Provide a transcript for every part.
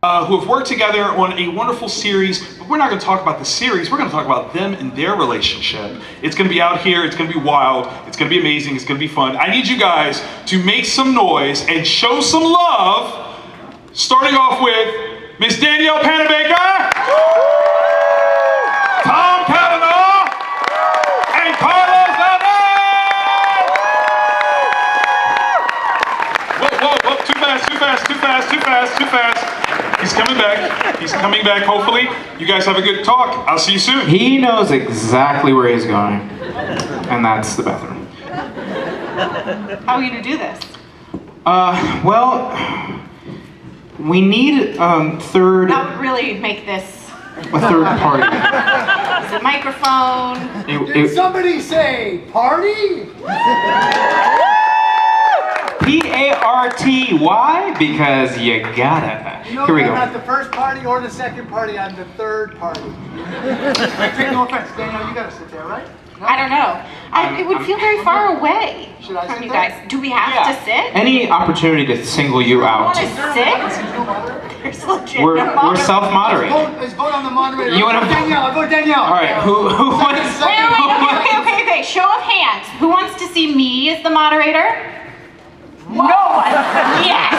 who have worked together on a wonderful series, but we're not going to talk about the series, we're going to talk about them and their relationship. It's going to be out here, it's going to be wild, it's going to be amazing, it's going to be fun. I need you guys to make some noise and show some love, starting off with Miss Danielle Panabaker, Tom Cavanaugh, and Carlos Valdez! Whoa, too fast. He's coming back, hopefully. You guys have a good talk. I'll see you soon. He knows exactly where he's going, and that's the bathroom. How are you gonna do this? Well, we need third... That would really make this... a third party. Is it microphone? Did somebody say party? P-A-R-T-Y, because you gotta. You know, Here we I'm go. not the first party or the second party, I'm the third party. Take no offense, Daniel, you gotta sit there, right? No? I don't know. It would feel very far away Should I from sit you there? guys. Do we have to sit? Any opportunity to single you out. Want to sit? There's legit no We're moderator. self-moderating. Let's vote on the moderator. You wanna- Danielle, I vote Danielle. All right, who wants? Wait. Show of hands. Who wants to see me as the moderator? No one. Yes.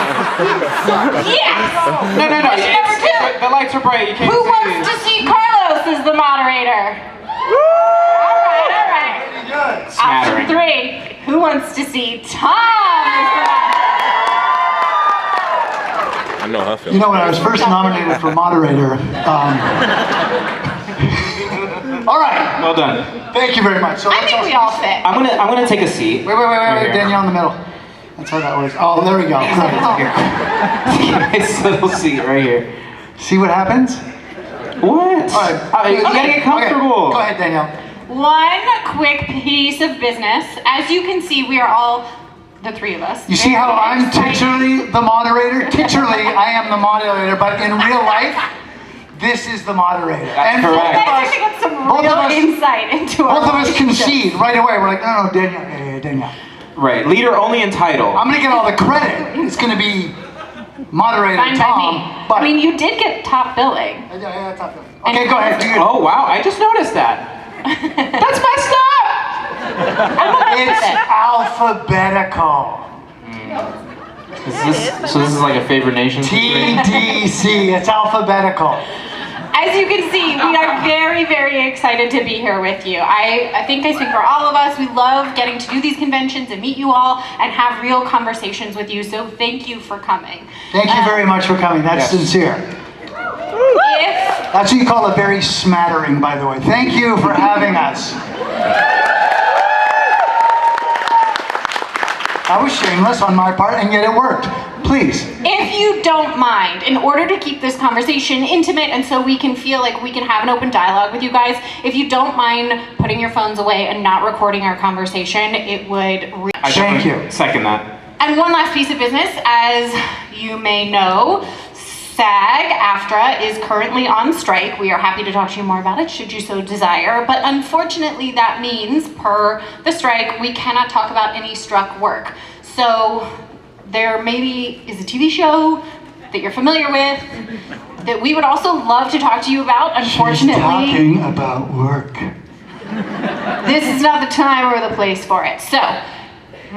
Yes. No. Question number two. The lights are bright. You can't Who see wants it. to see Carlos as the moderator? All right. Pretty good. Option Smattering. 3. Who wants to see Tom as the moderator? I know how I feel. You know, when I was first nominated for moderator, all right, Well done. thank you very much. So I let's think we all fit. I'm gonna take a seat. Wait, Right here. Danielle in the middle. That's how that works. Oh, there we go. Great. Nice little seat right here. See what happens? What? All right. You gotta get comfortable. Okay. Go ahead, Danielle. One quick piece of business. As you can see, we are all, the three of us. You see how very I'm excited. titularly the moderator? Titularly, I am the moderator, but in real life, this is the moderator. That's You correct. guys are gonna get some Both of real us- insight into our Both of us relationship. concede right away. We're like, no, Danielle, yeah, Danielle. Right. Leader only in title. I'm gonna get all the credit. It's gonna be moderator Fine by Tom. me. But I mean, you did get top billing. yeah, top billing. Okay, go ahead. Do your- Oh wow! I just noticed that. That's messed up. It's alphabetical. So this is like a favorite nation situation? TDC. It's alphabetical. As you can see, we are very, very excited to be here with you. I think I speak for all of us. We love getting to do these conventions and meet you all and have real conversations with you. So thank you for coming. Thank you very much for coming. That's Yes. sincere. If That's what you call a very smattering, by the way. Thank you for having us. I was shameless on my part, and yet it worked. Please. If you don't mind, in order to keep this conversation intimate and so we can feel like we can have an open dialogue with you guys, if you don't mind putting your phones away and not recording our conversation, it would I Thank definitely you. Second that. And one last piece of business, as you may know, SAG-AFTRA is currently on strike. We are happy to talk to you more about it should you so desire, but unfortunately that means, per the strike, we cannot talk about any struck work. So there maybe is a TV show that you're familiar with that we would also love to talk to you about. Unfortunately, She's talking about work. this is not the time or the place for it. So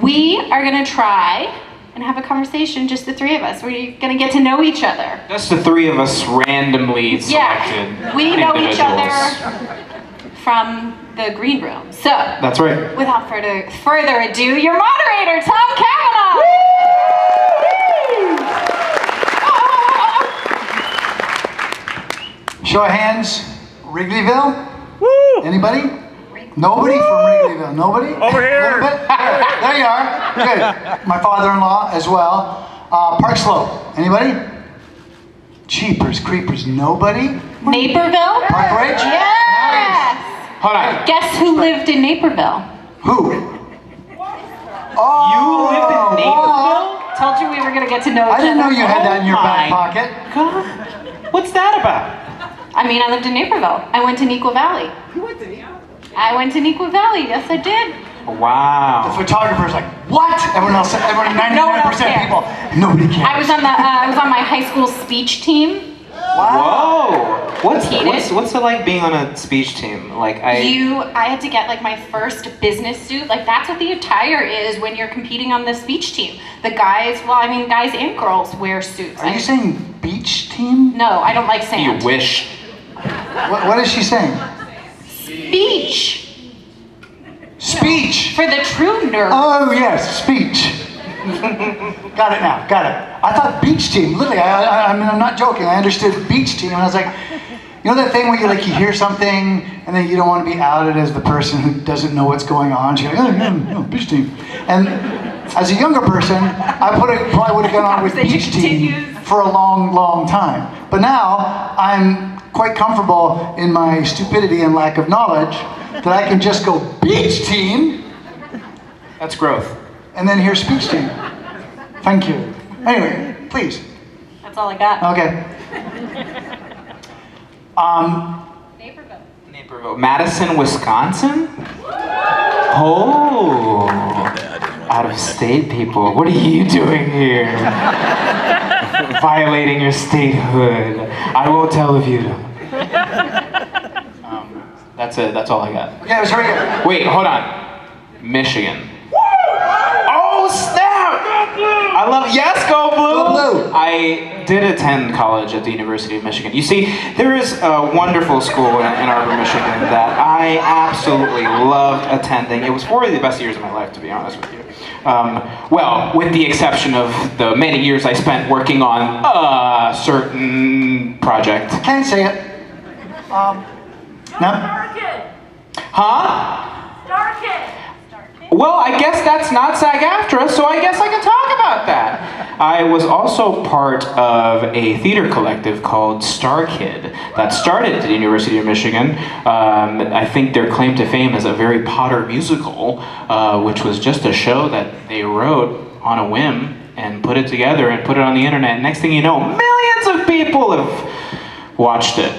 we are gonna try and have a conversation, just the three of us. We're gonna get to know each other. Just the three of us randomly selected. Yeah, we know each other individuals. from the green room. So That's right. without further ado, your moderator, Tom Cavanaugh. Show of hands, Wrigleyville? Anybody? Nobody from Wrigleyville? Nobody? Over here. Little bit? There you are. Good. My father-in-law as well. Park Slope. Anybody? Jeepers Creepers. Nobody? Naperville? Park Ridge? Yes. Hold on. Guess who lived in Naperville? Who? Oh, You lived in Naperville? Told you we were gonna get to know each I didn't know other. you had that in your back my pocket. God. What's that about? I mean, I lived in Naperville. I went to Neuqua Valley. You went to the I went to Neuqua Valley. Yes, I did. Wow. The photographer's like, what? Everyone else, everyone, 99% No one else cares. people, nobody cares. I was on my high school speech team. Whoa! What's Heated. what's it like being on a speech team? Like I had to get like my first business suit. Like that's what the attire is when you're competing on the speech team. The guys, well, I mean, guys and girls wear suits. Are you saying beach team? No, I don't like sand. you wish. What is she saying? Speech Speech. for the true nerd. Oh yes, speech. Got it now. Got it. I thought beach team. Literally, I mean, I'm not joking. I understood beach team, and I was like, you know that thing where you hear something, and then you don't want to be outed as the person who doesn't know what's going on. She's like, oh yeah, beach team. And as a younger person, I probably would have gone on with beach team for a long, long time. But now I'm quite comfortable in my stupidity and lack of knowledge that I can just go beach team. That's growth. And then here's speech team. Thank you. Anyway, please. That's all I got. Okay. Naperville. Madison, Wisconsin? Oh, out of state people. What are you doing here? Violating your statehood. I won't tell if you don't. That's it. That's all I got. Okay, let's hurry up. Wait, hold on. Michigan. Oh, snap! I love yes, go blue! Go blue! I did attend college at the University of Michigan. You see, there is a wonderful school in Ann Arbor, Michigan that I absolutely loved attending. It was probably the best years of my life, to be honest with you. Well, with the exception of the many years I spent working on a certain project. Can't say it. No? Huh? Star Kid. Well, I guess that's not SAG-AFTRA, so I guess I can talk about that. I was also part of a theater collective called Star Kid that started at the University of Michigan. I think their claim to fame is a Harry Potter musical, which was just a show that they wrote on a whim and put it together and put it on the internet. Next thing you know, millions of people have watched it.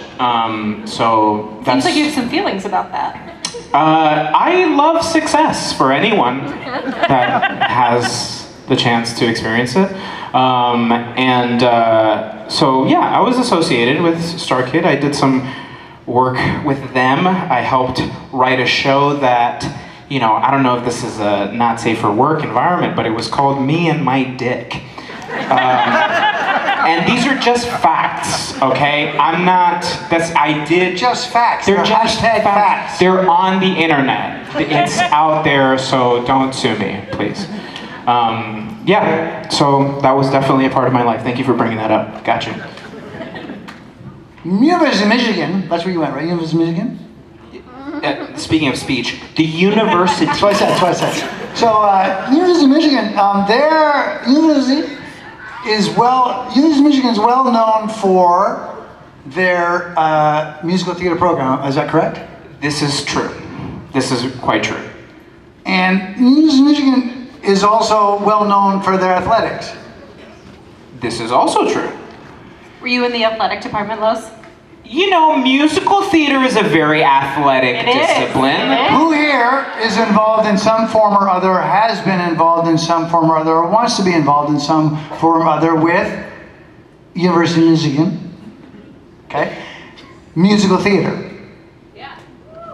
So that's... Seems like you have some feelings about that. I love success for anyone that has the chance to experience it. So yeah, I was associated with Star Kid. I did some work with them. I helped write a show that, you know, I don't know if this is a not safe for work environment, but it was called Me and My Dick. And these are just facts, okay? I did... Just facts. They're They're just hashtag facts. They're on the internet. It's out there, so don't sue me, please. Yeah, so that was definitely a part of my life. Thank you for bringing that up. Gotcha. University of Michigan. That's where you went, right? University of Michigan? Speaking of speech, the university... That's what I said. So, University of Michigan, their university of Michigan is well known for their musical theater program. Is that correct? This is true. This is quite true. And University of Michigan is also well known for their athletics. This is also true. Were you in the athletic department, Los? You know, musical theater is a very athletic discipline. It is. Who here is involved in some form or other, has been involved in some form or other, or wants to be involved in some form or other with University of Michigan? Okay. Musical theater. Yeah.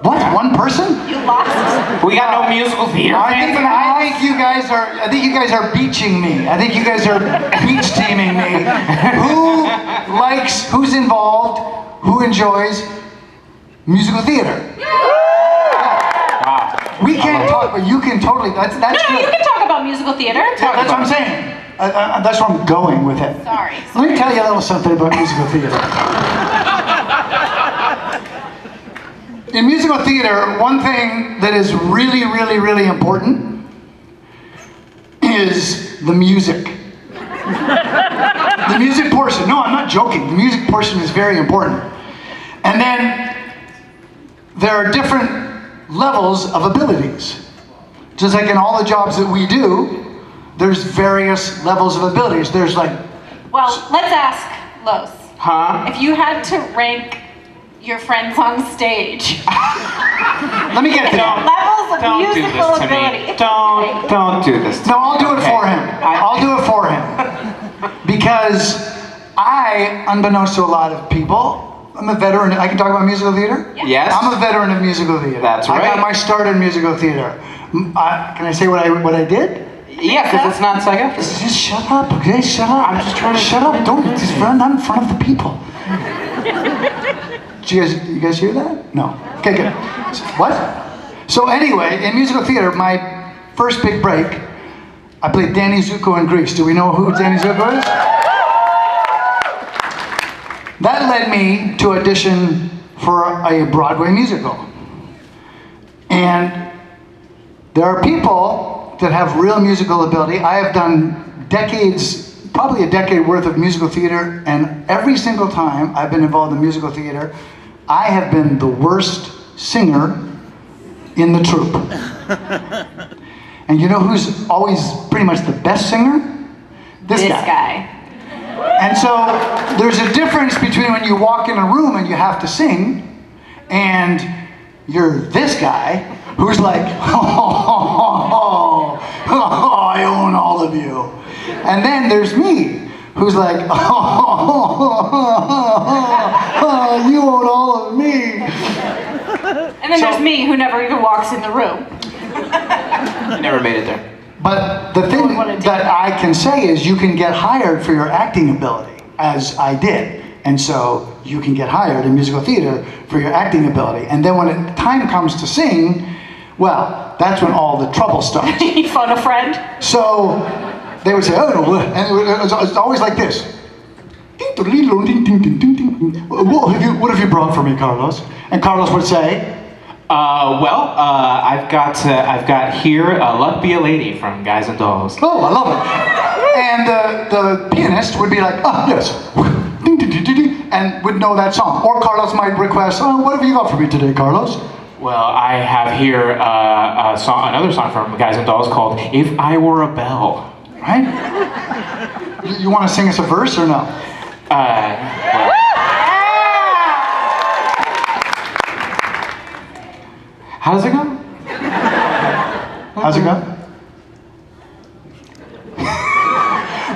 What? One person? You lost. We got no musical theater fans in the house? I think you guys are beaching me. I think you guys are beach teaming me. Who's involved? Who enjoys musical theater? Wow. We can't talk, but you can totally. That's No, good. you can talk about musical theater. Yeah, that's what I'm saying. That's where I'm going with it. Sorry. Let me tell you a little something about musical theater. In musical theater, one thing that is really, really, really important is the music. The music portion. No, I'm not joking. The music portion is very important. And then there are different levels of abilities. Just like in all the jobs that we do, there's various levels of abilities. There's like... Well, let's ask Los. Huh? If you had to rank your friends on stage, Let me get to that. levels of Don't do musical this to ability. me. Don't do this to No, me. I'll do it Okay. for him. I'll do it for him. Because I, unbeknownst to a lot of people, I'm a veteran. I can talk about musical theater? Yes. I'm a veteran of musical theater. That's I got right. my start in musical theater. Can I say what I did? Yeah, because it's not SAG-AFTRA. Just shut up, okay? Shut up. I'm just trying to shut up. Don't just run not in front of the people. Did you guys hear that? No. Okay, good. What? So anyway, in musical theater, my first big break, I played Danny Zuko in Greece. Do we know who Danny Zuko is? That led me to audition for a Broadway musical. And there are people that have real musical ability. I have done decades, probably a decade worth of musical theater, and every single time I've been involved in musical theater, I have been the worst singer in the troupe. And you know who's always pretty much the best singer? This guy. And so there's a difference between when you walk in a room and you have to sing, and you're this guy who's like, oh, I own all of you. And then there's me, who's like, oh, you own all of me. And then there's me, who never even walks in the room. Never made it there. But the thing that I can say is you can get hired for your acting ability, as I did. And so you can get hired in musical theater for your acting ability. And then when time comes to sing, well, that's when all the trouble starts. You phone a friend. So they would say, oh, no, and it was always like this. What have you brought for me, Carlos? And Carlos would say, I've got here Luck Be a Lady from Guys and Dolls. oh, I love it. And the pianist would be like, oh, yes. And would know that song. Or Carlos might request, oh, what have you got for me today, Carlos? Well, I have here another song from Guys and Dolls called If I Were a Bell. Right? You want to sing us a verse or no? Well, how does it go? How's it go?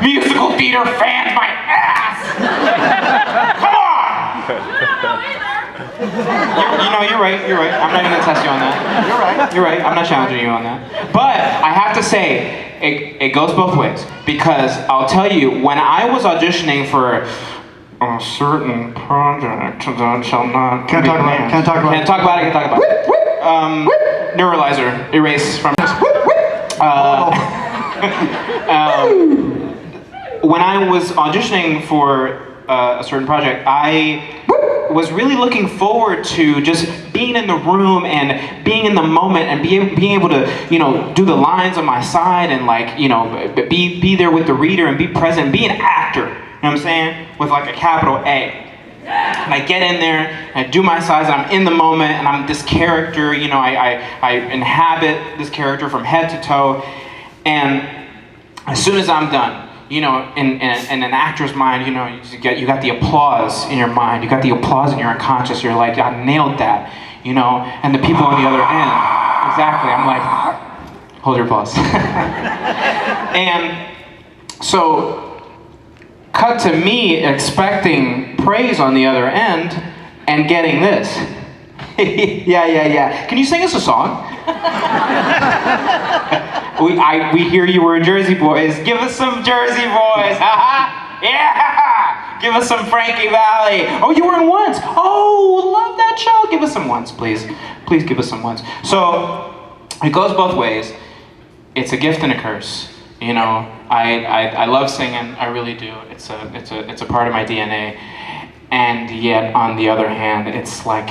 Musical theater fans, my ass! Come on! You're right. I'm not gonna test you on that. You're right. I'm not challenging you on that. But I have to say, it goes both ways. Because I'll tell you, when I was auditioning for a certain project that shall not Can't be talk about it. named. Can't talk about it. Can't talk about it. Neuralizer, erase from when I was auditioning for a certain project, I was really looking forward to just being in the room and being in the moment and being able to, do the lines on my side and be there with the reader and be present, be an actor. You know what I'm saying? With like a capital A. And I get in there, and I do my sides, and I'm in the moment, and I'm this character, I inhabit this character from head to toe, and as soon as I'm done, in an actor's mind, you got the applause in your mind, you got the applause in your unconscious, you're like, I nailed that, and the people on the other end, exactly, I'm like, hold your applause. And so, cut to me expecting praise on the other end and getting this. Yeah. Can you sing us a song? we hear you were Jersey boys. Give us some Jersey boys. Yeah. Give us some Frankie Valli. Oh, you were in Once. Oh, love that show. Give us some Once, please. Please give us some Once. So it goes both ways. It's a gift and a curse. I love singing. I really do. It's a part of my DNA. And yet, on the other hand, it's like,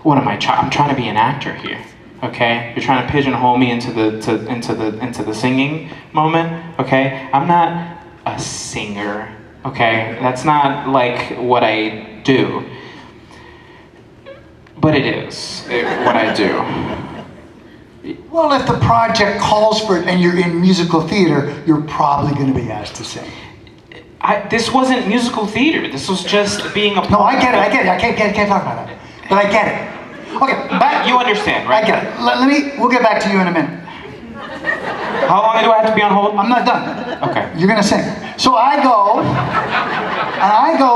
what am I? I'm trying to be an actor here. Okay, you're trying to pigeonhole me into the singing moment. Okay, I'm not a singer. Okay, that's not like what I do. But it is what I do. Well, if the project calls for it and you're in musical theater, you're probably going to be asked to sing. This wasn't musical theater. This was just being a part. No, I get it. I can't talk about that. But I get it. Okay, back. You understand, right? I get it. We'll get back to you in a minute. How long do I have to be on hold? I'm not done. Okay. You're gonna sing. So I go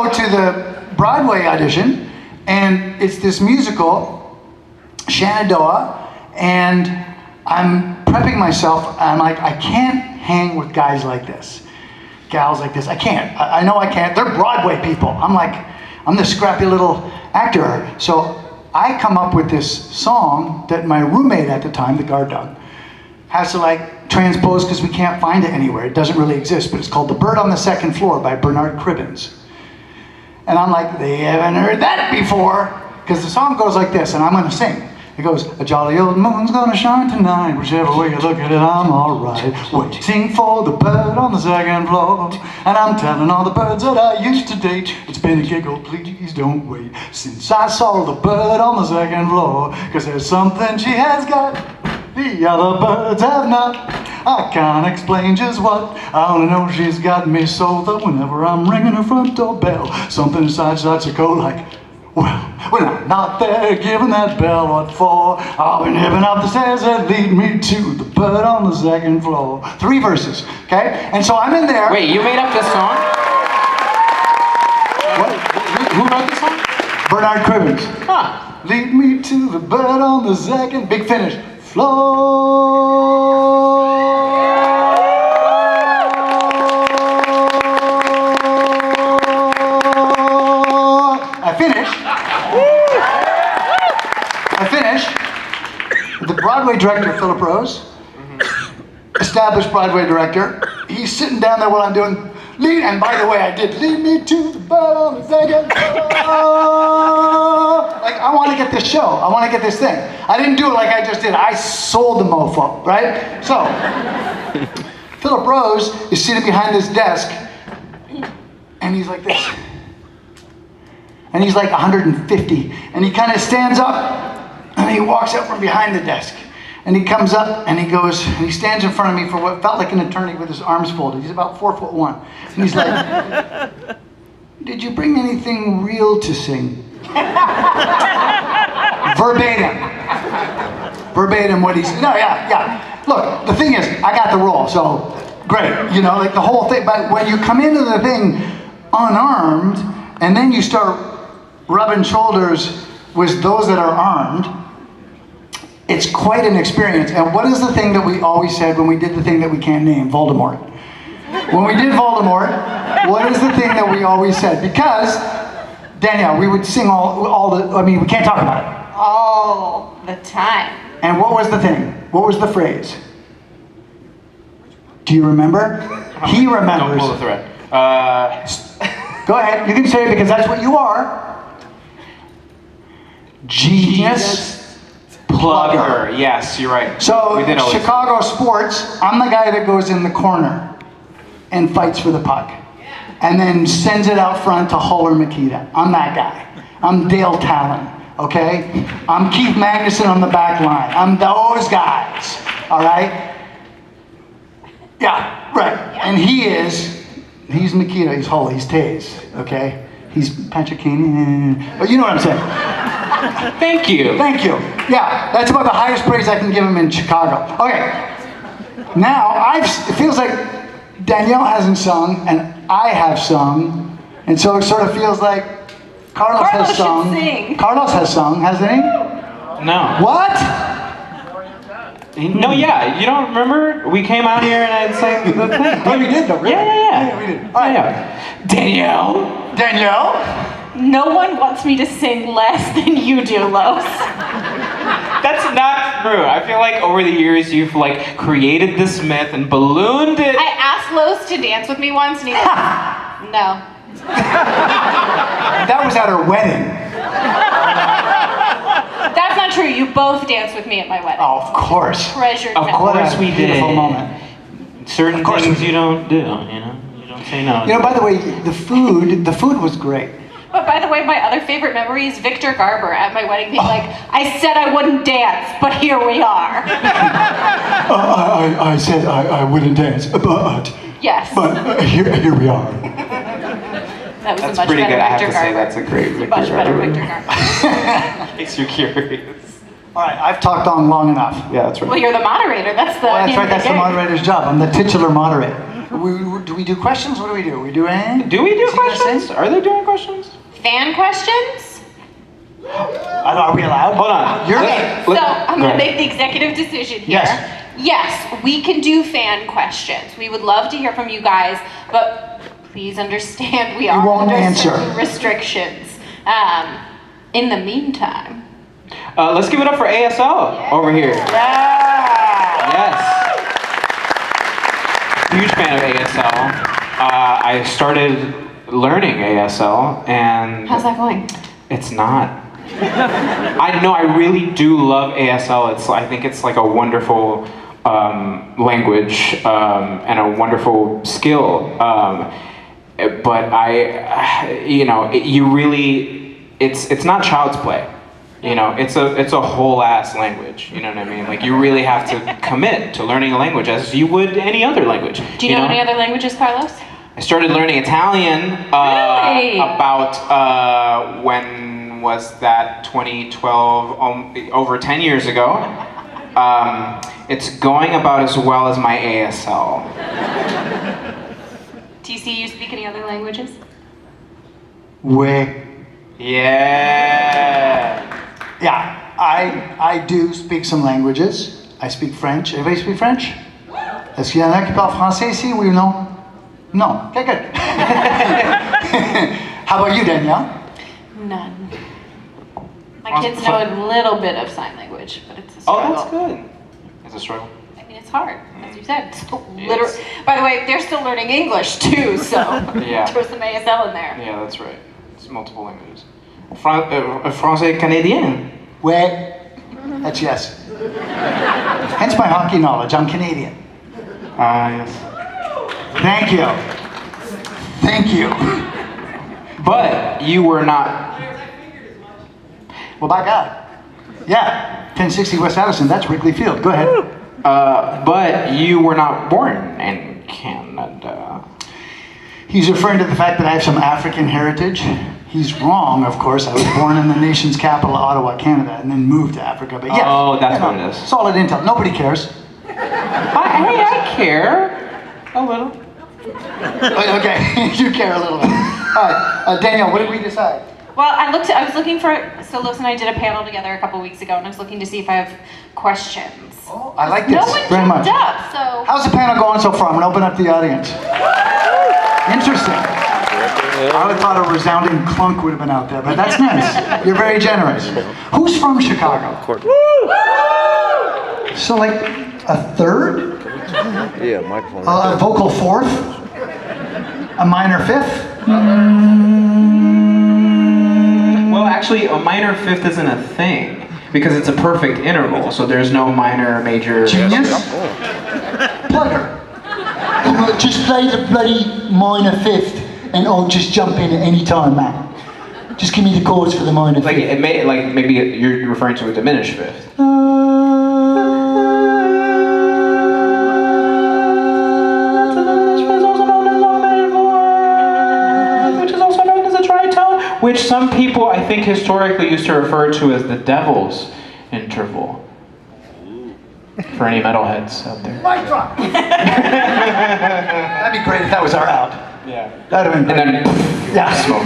to the Broadway audition, and it's this musical, Shenandoah, and I'm prepping myself. I'm like, I can't hang with guys like this, gals like this. I can't. I know I can't. They're Broadway people. I'm this scrappy little actor. So I come up with this song that my roommate at the time, the guard dog, has to like transpose because we can't find it anywhere. It doesn't really exist, but it's called The Bird on the Second Floor by Bernard Cribbins. And I'm like, they haven't heard that before, because the song goes like this, and I'm gonna sing. It goes, a jolly old moon's gonna shine tonight, whichever way you look at it, I'm alright. Waiting for the bird on the second floor, and I'm telling all the birds that I used to date, it's been a giggle, please don't wait, since I saw the bird on the second floor, cause there's something she has got, the other birds have not. I can't explain just what, I only know she's got me so that whenever I'm ringing her front door bell, something inside starts to go like, well, when I'm not there giving that bell, what for? I'll be nipping up the stairs that lead me to the bird on the second floor. 3 verses, okay? And so I'm in there. Wait, you made up this song? What? Who wrote this song? Bernard Cribbins. Huh. Lead me to the bird on the second, big finish, floor. I finished. The Broadway director, Philip Rose, established Broadway director. He's sitting down there while I'm doing lead, and by the way, I did lead me to the bird on the second floor. Like, I want to get this show. I want to get this thing. I didn't do it like I just did. I sold the mofo, right? So, Philip Rose is sitting behind this desk, and he's like this. And he's like 150, and he kind of stands up, and he walks up from behind the desk, and he comes up, and he goes, and he stands in front of me for what felt like an eternity with his arms folded. He's about 4'1", and he's like, "Did you bring anything real to sing?" Verbatim what he's, no, yeah. Look, the thing is, I got the role, so great, you know, like the whole thing. But when you come into the thing unarmed, and then you start rubbing shoulders with those that are armed, it's quite an experience. And what is the thing that we always said when we did the thing that we can't name? Voldemort. When we did Voldemort, what is the thing that we always said? Because, Danielle, we would sing all the, I mean, we can't talk about it. All the time. And what was the thing? What was the phrase? Do you remember? He remembers. Don't pull the thread. Go ahead, you can say it because that's what you are. Genius plugger. Yes, you're right. So, We did always- Chicago sports, I'm the guy that goes in the corner and fights for the puck. And then sends it out front to Hull or Makita. I'm that guy. I'm Dale Talon, okay? I'm Keith Magnuson on the back line. I'm those guys, all right? Yeah, right. And he's Makita, he's Hull, he's Taze, okay? He's Patrickini, but you know what I'm saying. Thank you. Thank you. Yeah, that's about the highest praise I can give him in Chicago. Okay, now it feels like Danielle hasn't sung and I have sung, and so it sort of feels like Carlos has should sung. sing. Carlos has sung, hasn't he? No. What? No, yeah. You don't remember? We came out here and I sang the thing. Oh, we did though, really? Yeah. We did. All right. Yeah. Danielle? Danielle? No one wants me to sing less than you do, Los. That's not true. I feel like over the years you've like created this myth and ballooned it. I asked Los to dance with me once, and he goes, no. That was at her wedding. That's not true. You both danced with me at my wedding. Oh, of course. Treasured Of memory. course we did. Beautiful moment. Certain course things we you don't do, you know? You don't say no. You know, by the way, the food was great. But by the way, my other favorite memory is Victor Garber at my wedding being like, I said I wouldn't dance, but here we are. I said I wouldn't dance, but Yes. here we are. That was That's a much pretty better good. I have Victor to say Garber. that's a great Victor Much better Garber. Victor Garber. In case you're curious. All right, I've talked on long enough. Yeah, that's right. Well, you're the moderator. That's the. Well, that's name right, of that's the game. moderator's job. I'm the titular moderator. Do we do questions? What do we do? We do anything? Do we do Is he gonna questions? sing? Are they doing questions? Fan questions? Are we allowed? Hold on. You're Okay, so I'm Go going to ahead. make the executive decision here. Yes. Yes, we can do fan questions. We would love to hear from you guys, but please understand we are won't under answer. certain restrictions. In the meantime, Let's give it up for ASL over here. Yeah. Yes. Huge fan of ASL. I started learning ASL, and how's that going? it's not. I know. I really do love ASL. I think it's like a wonderful language and a wonderful skill. But it's not child's play. It's a whole ass language. You know what I mean? Like you really have to commit to learning a language as you would any other language. Do you know any other languages, Carlos? I started learning Italian Really? about when was that? 2012, over 10 years ago. It's going about as well as my ASL. TC, you speak any other languages? Yeah. Yeah, I do speak some languages. I speak French. Everybody speak French? Est-ce qu'il y en a qui parlent français ici, oui ou non? No. Okay, good. How about you, Danielle? None. My kids know a little bit of sign language, but it's a Oh, struggle. that's good. It's a struggle. I mean, it's hard, as you said. So literally, by the way, they're still learning English too, so Yeah. throw some ASL in there. Yeah, that's right. It's multiple languages. Français canadien. Ouais. That's yes. Hence my hockey knowledge. I'm Canadian. Yes. Thank you. Thank you. But you were not. Well, by God. Yeah, 1060 West Addison. That's Wrigley Field. Go ahead. But you were not born in Canada. He's referring to the fact that I have some African heritage. He's wrong, of course. I was born in the nation's capital, Ottawa, Canada, and then moved to Africa. But yeah, Oh, that's what it is. Solid intel. Nobody cares. I care a little. Okay, you care a little bit. All right, Danielle, what did we decide? Well, I was looking for, so Los and I did a panel together a couple weeks ago, and I was looking to see if I have questions. Oh, I like this No one very much. jumped up, so. How's the panel going so far? I'm gonna open up the audience. Interesting. I would have thought a resounding clunk would have been out there, but that's nice. You're very generous. Who's from Chicago? So like a third? Yeah, microphone. A vocal fourth? A minor fifth? Well, actually, a minor fifth isn't a thing because it's a perfect interval, so there's no minor, major. Genius? Plugger. Just play the bloody minor fifth and I'll just jump in at any time, man. Just give me the chords for the minor Like fifth. it may, like maybe you're referring to a diminished fifth. Which is also known as a tritone, which some people I think historically used to refer to as the devil's interval. For any metalheads out there. Mic drop! That'd be great if that was our out. Yeah. That'd have been And great. then Yeah. smoke.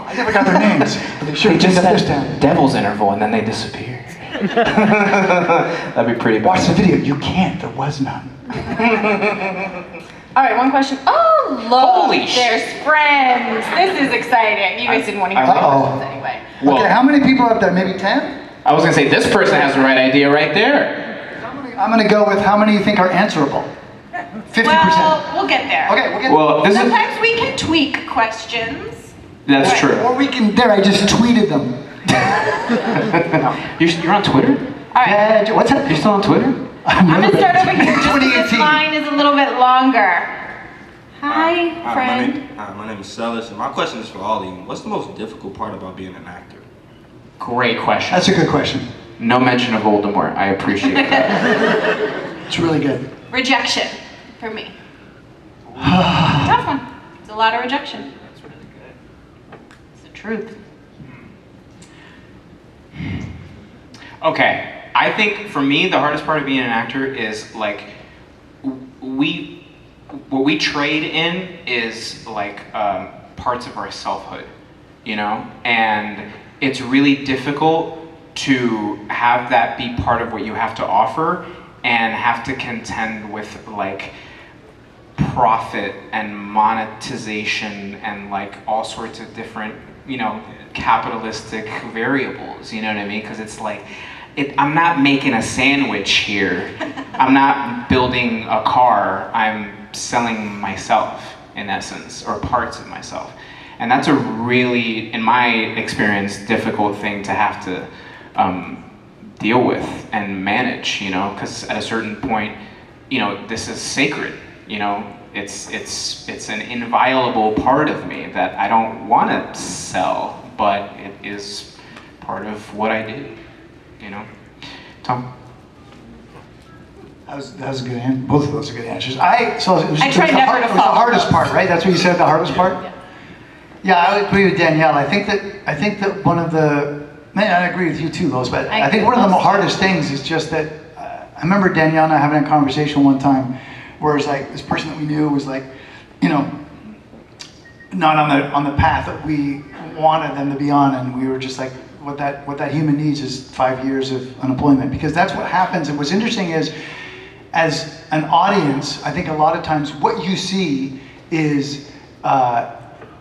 I never got their names, but they sure They did just this said time. devil's interval and then they disappear. That'd be pretty bad. Watch the video. You can't. There was none. All right, one question. Oh, look, Holy there's friends. This is exciting. You guys didn't want to hear my Uh-oh. questions anyway. Well, Okay, how many people up there? Maybe 10? I was gonna say this person has the right idea right there. I'm gonna go with how many you think are answerable. 50%. Well, we'll get there. Okay, we'll get Well, this is Sometimes we can tweak questions. that's true. Or we can, there, I just tweeted them. You're on Twitter? All right, What's that? You're still on Twitter? I'm gonna start over here. Just 'cause this 2018. line is a little bit longer. Hi, friend. My name is Celis, and my question is for all of you. What's the most difficult part about being an actor? Great question. That's a good question. No mention of Voldemort. I appreciate that. It's really good. Rejection for me. Tough one. It's a lot of rejection. That's really good. It's the truth. Okay, I think for me the hardest part of being an actor is like what we trade in is like parts of our selfhood, you know, and it's really difficult to have that be part of what you have to offer and have to contend with like profit and monetization and like all sorts of different, you know, capitalistic variables, you know what I mean? Because it's like, I'm not making a sandwich here. I'm not building a car. I'm selling myself in essence, or parts of myself. And that's a really, in my experience, difficult thing to have to deal with and manage, you know, because at a certain point, you know, this is sacred, you know, it's an inviolable part of me that I don't want to sell, but it is part of what I do, you know. Tom? That was a good answer. Both of those are good answers. I try never to it was the follow. hardest part, right? That's what you said, the hardest part? Yeah, I would agree with Danielle. I think that one of the, man, I agree with you too, Lois, but I think one of the hardest things is just that, I remember Danielle and I having a conversation one time where it's like, this person that we knew was like, you know, not on the path that we wanted them to be on, and we were just like, what that human needs is 5 years of unemployment, because that's what happens. And what's interesting is, as an audience, I think a lot of times what you see is,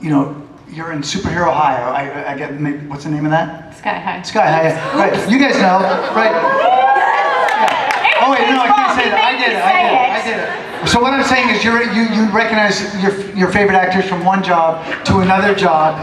you know, you're in superhero high. I get, maybe, what's the name of that? Sky High. Sky High, right? You guys know, right? Yeah. Oh wait, no, I can't say that. I did it. So what I'm saying is, you recognize your favorite actors from one job to another job,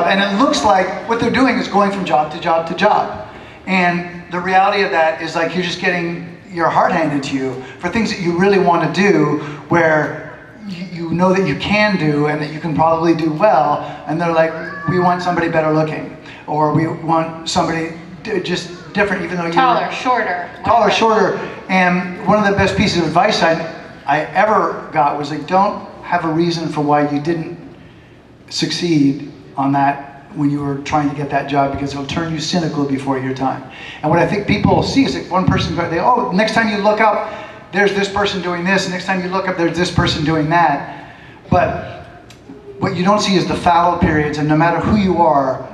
and it looks like what they're doing is going from job to job to job. And the reality of that is like you're just getting your heart handed to you for things that you really want to do, where you know that you can do and that you can probably do well, and they're like, we want somebody better looking, or we want somebody just different, even though you're Taller, shorter. shorter. And one of the best pieces of advice I ever got was like, don't have a reason for why you didn't succeed on that when you were trying to get that job, because it'll turn you cynical before your time. And what I think people see is that one person, next time you look up, there's this person doing this, and next time you look up, there's this person doing that. But what you don't see is the fallow periods, and no matter who you are,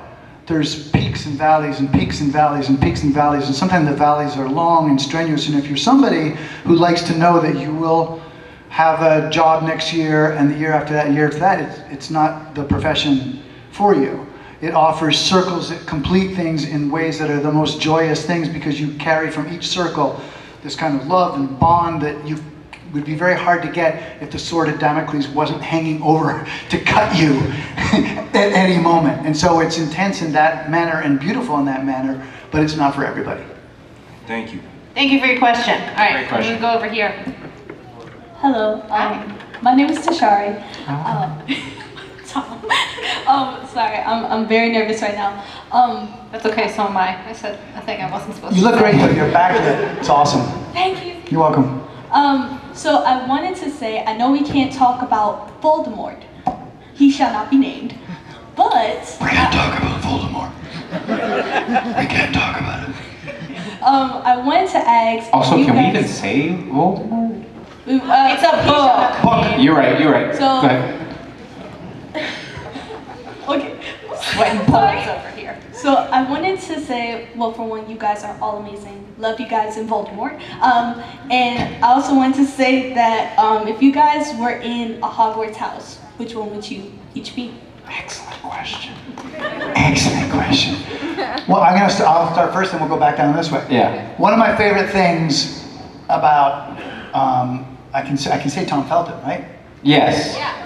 there's peaks and valleys and peaks and valleys and peaks and valleys, and sometimes the valleys are long and strenuous. And if you're somebody who likes to know that you will have a job next year and the year after that and year after that, it's not the profession for you. It offers circles that complete things in ways that are the most joyous things, because you carry from each circle this kind of love and bond that would be very hard to get if the sword of Damocles wasn't hanging over to cut you at any moment. And so it's intense in that manner and beautiful in that manner, but it's not for everybody. Thank you. Thank you for your question. All right, Great question. I'm gonna go over here. Hello, Hi. my name is Tashari. Tom. Sorry, I'm very nervous right now. That's okay, so am I. I said a thing I wasn't supposed to. You look say. great though, you're backlit. It's awesome. Thank you. You're welcome. So I wanted to say, I know we can't talk about Voldemort. He shall not be named. But We can't talk about Voldemort. We can't talk about it. I wanted to ask. Also, you can we guys- even say Voldemort? It's a book. You're right. So- Go ahead. Okay. Sweating bullets over here. So I wanted to say, well, for one, you guys are all amazing. Loved you guys in Voldemort. And I also wanted to say that if you guys were in a Hogwarts house, which one would you each be? Excellent question. Excellent question. Well, I'll start first, and we'll go back down this way. Yeah. One of my favorite things about, I can say Tom Felton, right? Yes. Yeah.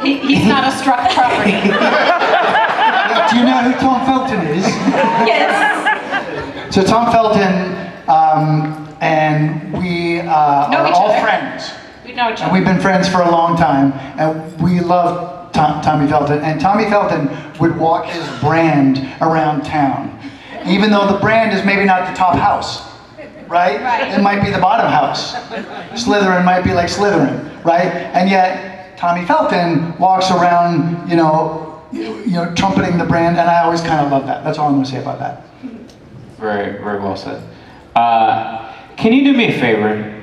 He's not a struck property. Do you know who Tom Felton is? Yes. So Tom Felton and we are Know each all other. friends. We know each And other. we've been friends for a long time, and we love Tommy Felton. And Tommy Felton would walk his brand around town, even though the brand is maybe not the top house, right? Right. It might be the bottom house. Slytherin might be like Slytherin, right? And yet Tommy Felton walks around, trumpeting the brand, and I always kind of love that. That's all I'm going to say about that. Very, very well said. Can you do me a favor?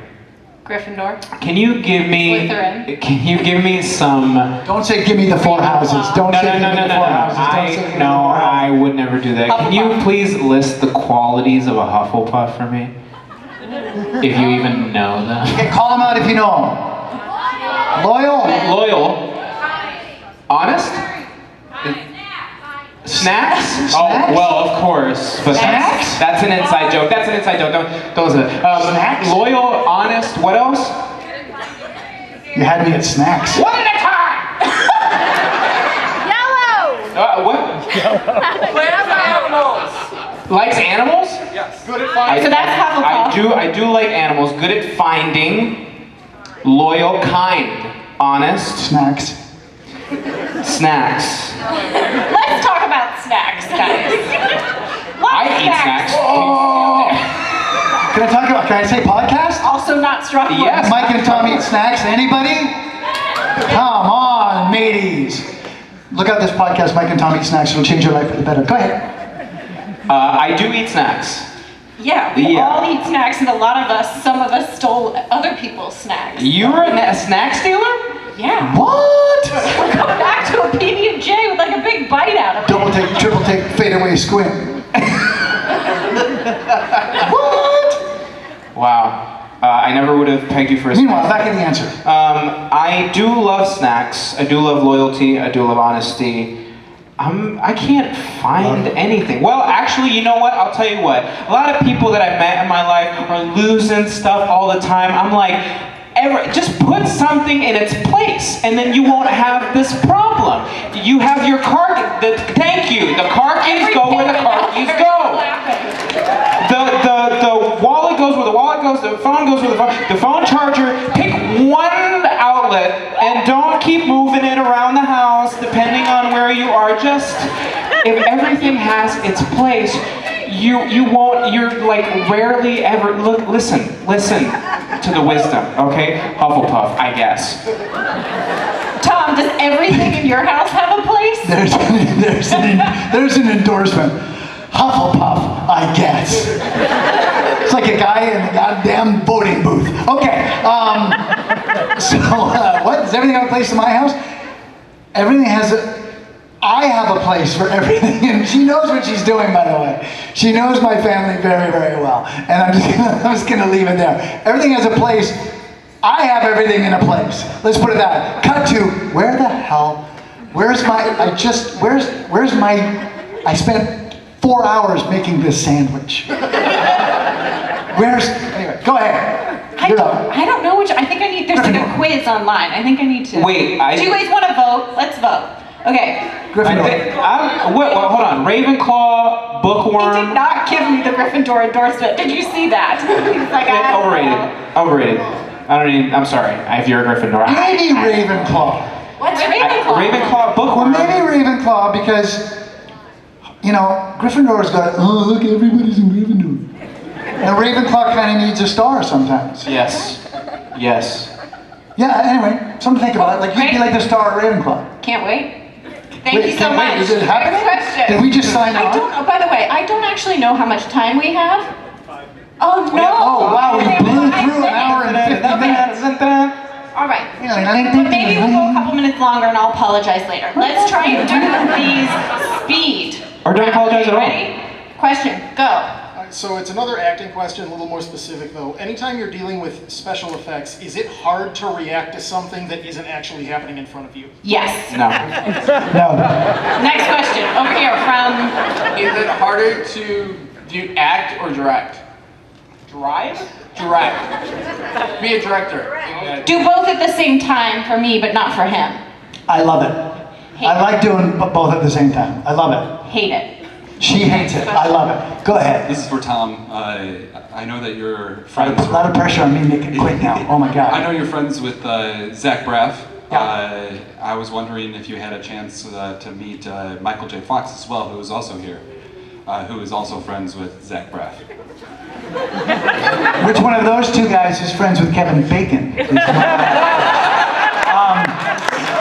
Gryffindor. Can you give me? Slytherin. Can you give me some? Don't say give me the four houses. Don't say give me the four houses. Don't say give me the four I houses. would never do that. Can you please list the qualities of a Hufflepuff for me? If you even know them. Okay, call them out if you know them. Loyal. Honest. Snacks? Oh, well, of course. But Snacks? That's an inside joke. Don't listen to it. Snacks? Loyal, honest, what else? You had me at snacks. One at a time! Yellow. What? Plants and animals. Likes animals? Yes. Good at finding. So that's Hufflepuff. I do like animals. Good at finding. Loyal, kind, honest. Snacks. Snacks. Let's talk about snacks, guys. I eat snacks. Oh! Can I say podcast? Also not struck. Yes. Mike and Tom eat snacks. Anybody? Come on, mateys. Look out this podcast, Mike and Tom eat snacks. It'll change your life for the better. Go ahead. I do eat snacks. Yeah, we Yeah. all eat snacks, and some of us stole other people's snacks. You were a snack stealer? Yeah. What? We're coming back to a PB&J with like a big bite out of it. Double take, triple take, fade away, squint. What? Wow. I never would have pegged you for a Meanwhile, snack. back in the answer. I do love snacks. I do love loyalty. I do love honesty. I can't find anything. Well, actually, you know what? I'll tell you what. A lot of people that I've met in my life are losing stuff all the time. I'm like, just put something in its place, and then you won't have this problem. You have your car. Thank you. The car keys go where the car keys go. The wallet goes where the wallet goes. The phone goes where the phone charger. Pick one outlet and don't keep moving it around the house depending on where you are. Just if everything has its place, you won't. You're like rarely ever listen to the wisdom. Okay, Hufflepuff, I guess. Tom, does everything in your house have a place? There's an endorsement. Hufflepuff, I guess. It's like a guy in the goddamn voting booth. Okay, what? Does everything have a place in my house? Everything has I have a place for everything, and she knows what she's doing, by the way. She knows my family very, very well, and I'm just gonna leave it there. Everything has a place. I have everything in a place. Let's put it that way. Cut to, I spent 4 hours making this sandwich. Anyway, go ahead. You're up. I don't know I think there's like a quiz online. I think I need to. Wait, do you guys want to vote? Let's vote. Okay. Gryffindor. Hold on. Ravenclaw, He Bookworm. did not give me the Gryffindor endorsement. Did you see that? He's like, I don't know. Overrated. I'm sorry. If you're a Gryffindor. Maybe Ravenclaw. What's Ravenclaw? Ravenclaw, Or Bookworm. maybe Ravenclaw because, Gryffindor's got, look, everybody's in Gryffindor. And Ravenclaw kind of needs a star sometimes. Yes. Yeah, anyway, something to think about. Like, you'd be like the star at Ravenclaw. Can't wait. Thank Wait, you so wait, much. is it happening? Next question. Did we just sign I on? don't know. By the way, I don't actually know how much time we have. Oh no! Oh, wow, we Okay, blew 5 through an hour and 50 minutes. All right. But maybe we'll go a couple minutes longer, and I'll apologize later. Let's try and do these speed. Or don't apologize at all. Ready? Question. Go. So it's another acting question, a little more specific though. Anytime you're dealing with special effects, is it hard to react to something that isn't actually happening in front of you? Yes. No. No. Next question. Over here from. Is it harder to do act or direct? Drive? Direct. Be a director. Do both at the same time for me, but not for him. I love it. I like doing both at the same time. I love it. Hate it. She hates it. I love it. Go ahead. This is for Tom. I know that you're A friends. lot of pressure on me. Make it quick now. Oh my God. I know you're friends with Zach Braff. Yeah. I was wondering if you had a chance to meet Michael J. Fox as well, who is also here, who is also friends with Zach Braff. Which one of those two guys is friends with Kevin Bacon? Please come on.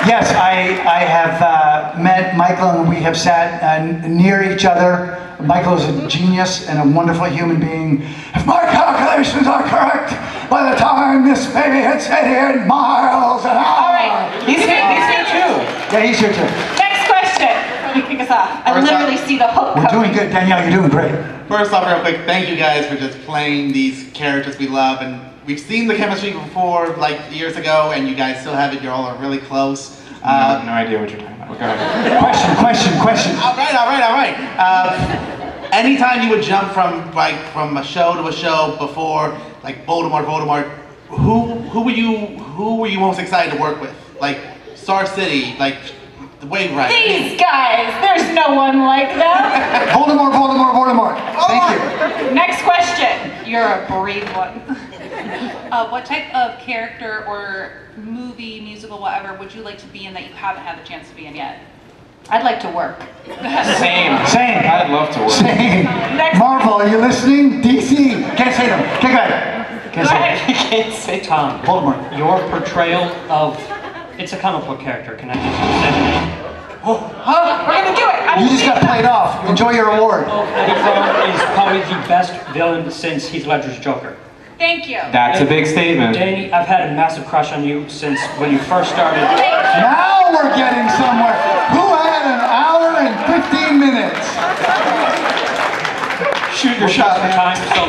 Yes, I have met Michael and we have sat near each other. Michael is a genius and a wonderful human being. If my calculations are correct, by the time this baby hits 88 miles an hour. All right, he's here too. Yeah, he's here too. Next question. Let me kick us off. I literally see the hook We're coming. doing good, Danielle. You're doing great. First off, real quick, thank you guys for just playing these characters we love, and we've seen the chemistry before, like years ago, and you guys still have it. You all are really close. No idea what you're talking about. Go ahead. Question. All right. Anytime you would jump from a show to a show before, like Voldemort, who were you most excited to work with? Like Star City, like the Wave Rider. These guys, there's no one like them. Voldemort. Thank you. Next question. You're a brave one. What type of character or movie, musical, whatever, would you like to be in that you haven't had the chance to be in yet? I'd like to work. Same. I'd love to work. Same. Marvel, are you listening? DC. Can't say them. Okay, go ahead. Can't say Tom, Voldemort. your portrayal of, it's a comic book character, can I just say We're gonna do it. You just got played off. Enjoy your award. Eddie Brock is probably the best villain since Heath Ledger's Joker. Thank you. That's a big statement. Danny, I've had a massive crush on you since when you first started. Now we're getting somewhere. Who had an hour and 15 minutes? Shoot your shot for time. So,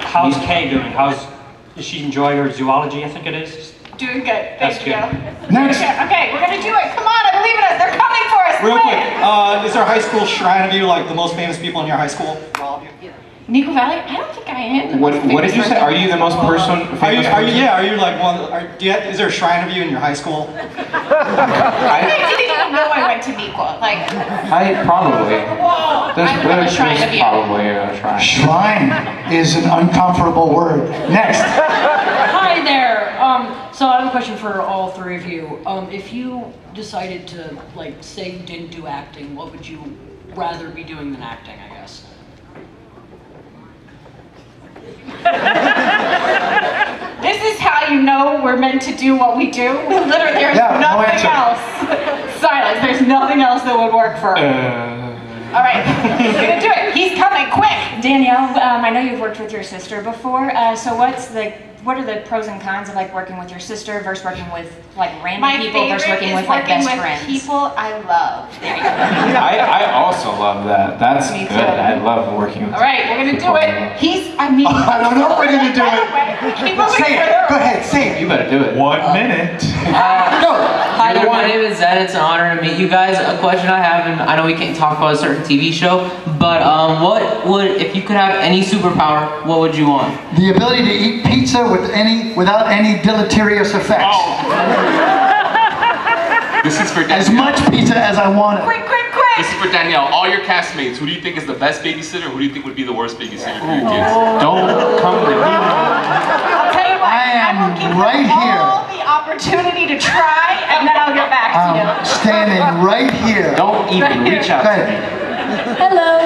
how's Kay doing? Does she enjoy her zoology, I think it is? Doing good. That's Thank you. good. Next. Okay, we're gonna do it. Come on, I believe in us. They're coming for us. Real Quick. quick, is there a high school shrine of you, like the most famous people in your high school? Nico Valley? I don't think I am. What did you say? Are you the most famous person? Are you like one? Is there a shrine of you in your high school? I didn't even know I went to Nico. Like, Probably. I'm a shrine of you. Probably a shrine. Shrine is an uncomfortable word. Next. Hi there. So I have a question for all three of you. If you decided to, like, say you didn't do acting, what would you rather be doing than acting, I guess? This is how you know we're meant to do what we do. Literally, there's nothing else. Silence. There's nothing else that would work for us. All right, he's gonna do it. He's coming, quick. Danielle, I know you've worked with your sister before. So what are the pros and cons of like working with your sister versus working with like random people versus working with like best friends? People I love. There you go. I also love that. That's Me good. too. I love working with All right, we're gonna do people. it. I don't know if we're gonna do it. Keep moving Say it. further. Go ahead, say it. You better do it. 1 minute. Go. Hi there, my name is Zed. It's an honor to meet you guys. A question I have, and I know we can't talk about a certain TV show, but if you could have any superpower, what would you want? The ability to eat pizza without any deleterious effects. This is for Danielle. As much pizza as I wanted. Quick. This is for Danielle. All your castmates, who do you think is the best babysitter? Who do you think would be the worst babysitter for your kids? Don't come to me. I'll tell you what. I am will give right you here. all the opportunity to try, and then I'll get back to you. I'm standing right here. Don't even reach out to me. Hello.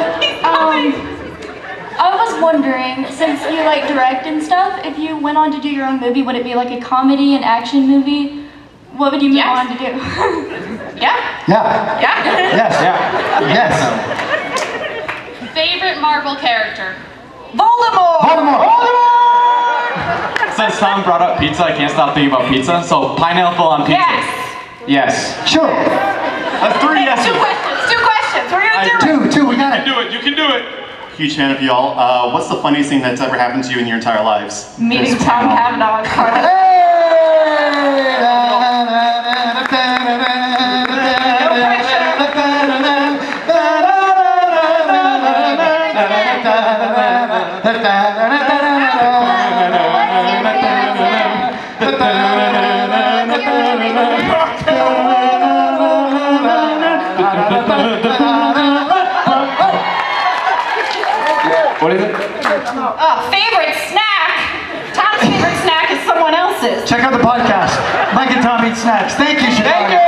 I was wondering, since you like direct and stuff, if you went on to do your own movie, would it be like a comedy, an action movie? What would you move on to do? Yeah. Yes. Favorite Marvel character? Voldemort. Since Tom brought up pizza, I can't stop thinking about pizza. So pineapple on pizza. Yes. Sure. That's 3 yeses. Two questions. We're gonna do it. Two. We got it. You can do it. Huge fan of y'all. What's the funniest thing that's ever happened to you in your entire lives? Meeting Tom Cavanaugh in Cardiff. What is it? Favorite snack? Tom's favorite snack is someone else's. Check out the podcast. Mike and Tom Eat Snacks. Thank you, Chicago.